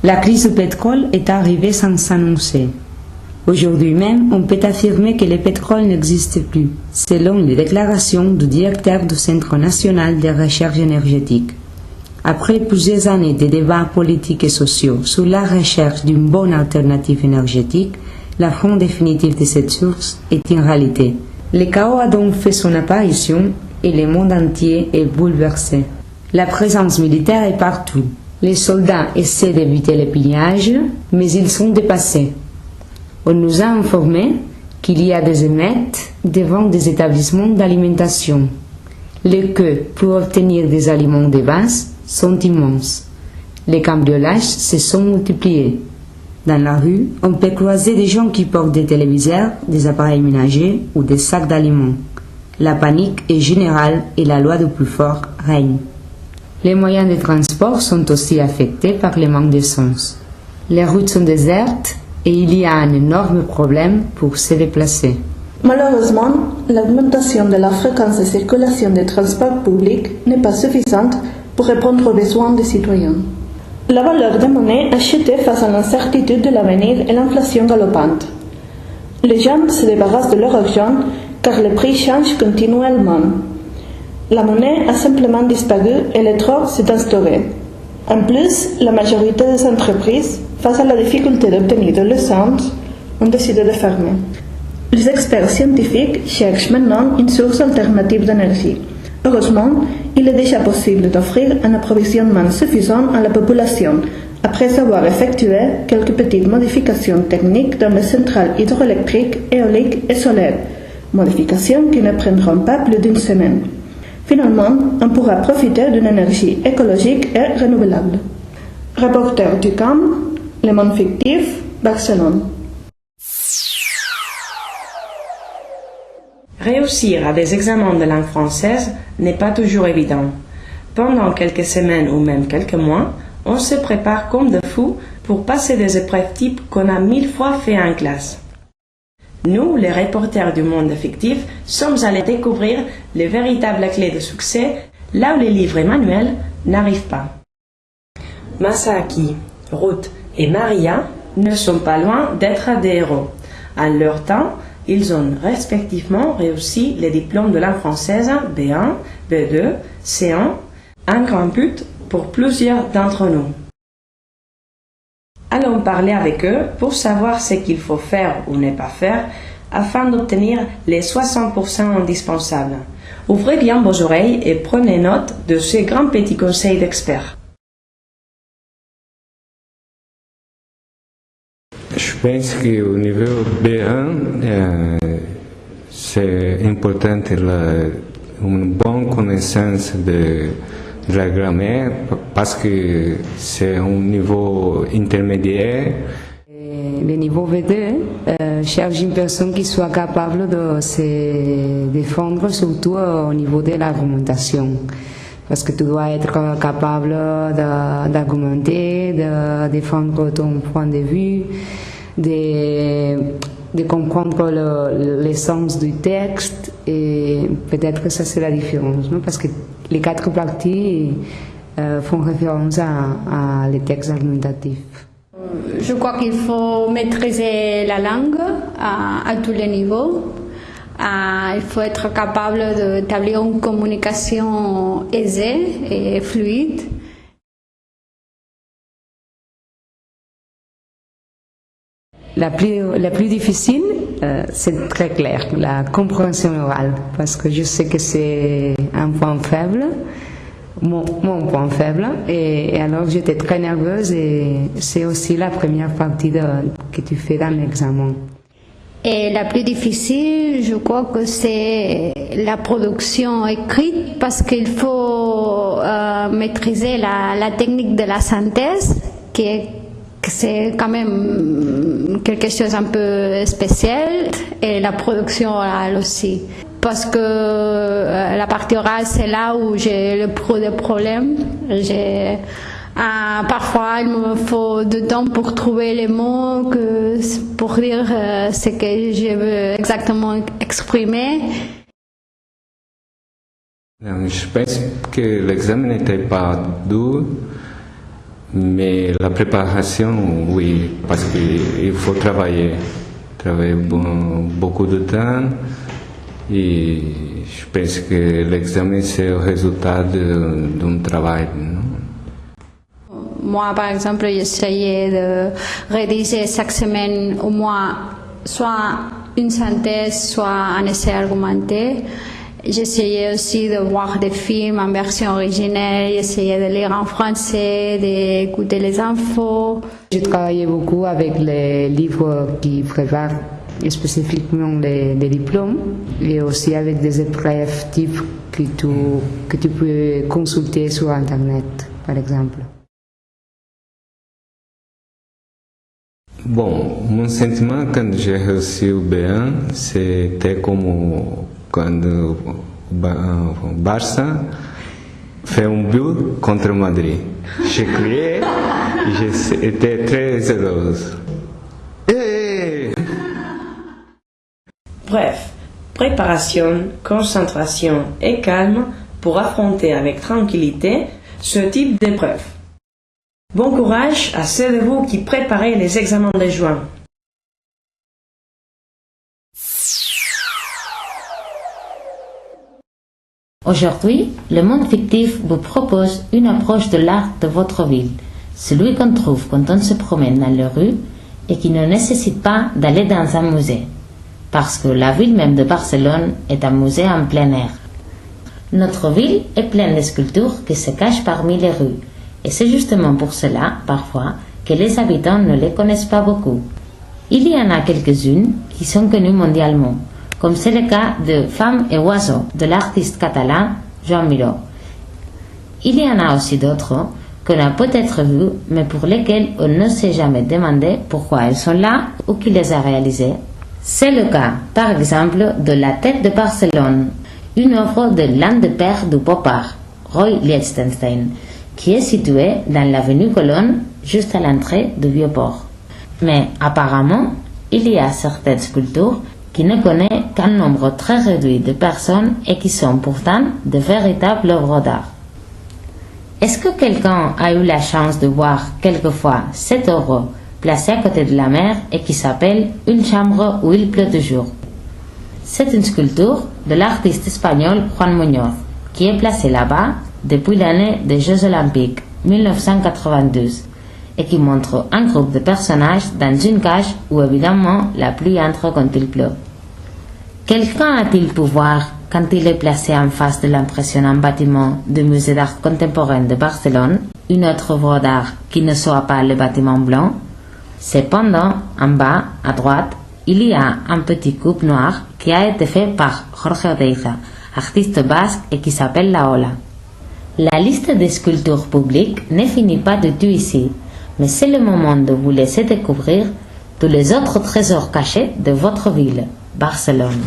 La crise du pétrole est arrivée sans s'annoncer. Aujourd'hui même, on peut affirmer que le pétrole n'existe plus, selon les déclarations du directeur du Centre national de recherche énergétique. Après plusieurs années de débats politiques et sociaux sur la recherche d'une bonne alternative énergétique, la fin définitive de cette source est une réalité. Le chaos a donc fait son apparition et le monde entier est bouleversé. La présence militaire est partout. Les soldats essaient d'éviter les pillages, mais ils sont dépassés. On nous a informé qu'il y a des émeutes devant des établissements d'alimentation. Les queues pour obtenir des aliments de base sont immenses. Les cambriolages se sont multipliés. Dans la rue, on peut croiser des gens qui portent des téléviseurs, des appareils ménagers ou des sacs d'aliments. La panique est générale et la loi du plus fort règne. Les moyens de transport sont aussi affectés par le manque d'essence. Les routes sont désertes et il y a un énorme problème pour se déplacer. Malheureusement, l'augmentation de la fréquence de circulation des transports publics n'est pas suffisante pour répondre aux besoins des citoyens. La valeur des monnaies a chuté face à l'incertitude de l'avenir et l'inflation galopante. Les gens se débarrassent de leur argent car les prix changent continuellement. La monnaie a simplement disparu et le trésor s'est instauré. En plus, la majorité des entreprises, face à la difficulté d'obtenir de l'essence, ont décidé de fermer. Les experts scientifiques cherchent maintenant une source alternative d'énergie. Heureusement, il est déjà possible d'offrir un approvisionnement suffisant à la population, après avoir effectué quelques petites modifications techniques dans les centrales hydroélectriques, éoliques et solaires, modifications qui ne prendront pas plus d'une semaine. Finalement, on pourra profiter d'une énergie écologique et renouvelable. Reporter du CAM, Le Monde Fictif, Barcelone. Réussir à des examens de langue française n'est pas toujours évident. Pendant quelques semaines ou même quelques mois, on se prépare comme de fous pour passer des épreuves types qu'on a 1000 fois fait en classe. Nous, les reporters du monde fictif, sommes allés découvrir les véritables clés de succès là où les livres et manuels n'arrivent pas. Masaki, Ruth et Maria ne sont pas loin d'être des héros. En leur temps, ils ont respectivement réussi les diplômes de langue française B1, B2, C1, un grand but pour plusieurs d'entre nous. Allons parler avec eux pour savoir ce qu'il faut faire ou ne pas faire afin d'obtenir les 60% indispensables. Ouvrez bien vos oreilles et prenez note de ces grands petits conseils d'experts. Je pense qu'au niveau B1, c'est important une bonne connaissance de la grammaire parce que c'est un niveau intermédiaire. Le niveau V2 cherche une personne qui soit capable de se défendre, surtout au niveau de l'argumentation. Parce que tu dois être capable d'argumenter, de défendre ton point de vue, de comprendre le sens du texte, et peut-être que ça c'est la différence, non? Parce que les 4 parties font référence à les textes argumentatifs. Je crois qu'il faut maîtriser la langue à tous les niveaux. Il faut être capable d'établir une communication aisée et fluide. La plus difficile, c'est très clair, la compréhension orale, parce que je sais que c'est un point faible, mon point faible, et alors j'étais très nerveuse et c'est aussi la première partie que tu fais dans l'examen. Et la plus difficile, je crois que c'est la production écrite parce qu'il faut maîtriser la technique de la synthèse, que c'est quand même quelque chose un peu spécial, et la production orale aussi. Parce que la partie orale, c'est là où j'ai le plus de problèmes. Parfois, il me faut du temps pour trouver les mots, pour dire ce que je veux exactement exprimer. Je pense que l'examen n'était pas dur, Mais la préparation, oui, parce qu'il faut travailler beaucoup de temps. Et je pense que l'examen, c'est le résultat d'un travail. Non? Moi, par exemple, j'essayais de rédiger chaque semaine au moins soit une synthèse, soit un essai argumenté. J'essayais aussi de voir des films en version originelle, j'essayais de lire en français, d'écouter les infos. Je travaillais beaucoup avec les livres qui préparent spécifiquement les diplômes et aussi avec des épreuves types que tu peux consulter sur Internet, par exemple. Bon, mon sentiment quand j'ai reçu le B1, c'était comme quand Barça fait un but contre Madrid. J'ai crié et j'étais très heureuse. Bref, préparation, concentration et calme pour affronter avec tranquillité ce type d'épreuve. Bon courage à ceux de vous qui préparez les examens de juin. Aujourd'hui, le monde fictif vous propose une approche de l'art de votre ville, celui qu'on trouve quand on se promène dans les rues et qui ne nécessite pas d'aller dans un musée, parce que la ville même de Barcelone est un musée en plein air. Notre ville est pleine de sculptures qui se cachent parmi les rues, et c'est justement pour cela, parfois, que les habitants ne les connaissent pas beaucoup. Il y en a quelques-unes qui sont connues mondialement, comme c'est le cas de Femmes et oiseaux de l'artiste catalan Joan Miró. Il y en a aussi d'autres qu'on a peut-être vues, mais pour lesquelles on ne s'est jamais demandé pourquoi elles sont là ou qui les a réalisées. C'est le cas, par exemple, de La Tête de Barcelone, une œuvre de l'un des pères du pop art, Roy Lichtenstein, qui est située dans l'avenue Colonne, juste à l'entrée du Vieux-Port. Mais apparemment, il y a certaines sculptures qui ne connaissent qu'un nombre très réduit de personnes et qui sont pourtant de véritables œuvres d'art. Est-ce que quelqu'un a eu la chance de voir quelquefois cette œuvre placée à côté de la mer et qui s'appelle « Une chambre où il pleut toujours » C'est une sculpture de l'artiste espagnol Juan Muñoz, qui est placée là-bas depuis l'année des Jeux Olympiques 1992 et qui montre un groupe de personnages dans une cage où évidemment la pluie entre quand il pleut. Quelqu'un a-t-il pu voir quand il est placé en face de l'impressionnant bâtiment du musée d'art contemporain de Barcelone une autre œuvre d'art qui ne soit pas le bâtiment blanc? Cependant, en bas, à droite, il y a un petit coupe noir qui a été fait par Jorge Oteiza, artiste basque et qui s'appelle La Ola. La liste des sculptures publiques ne finit pas du tout ici, mais c'est le moment de vous laisser découvrir tous les autres trésors cachés de votre ville, Barcelone.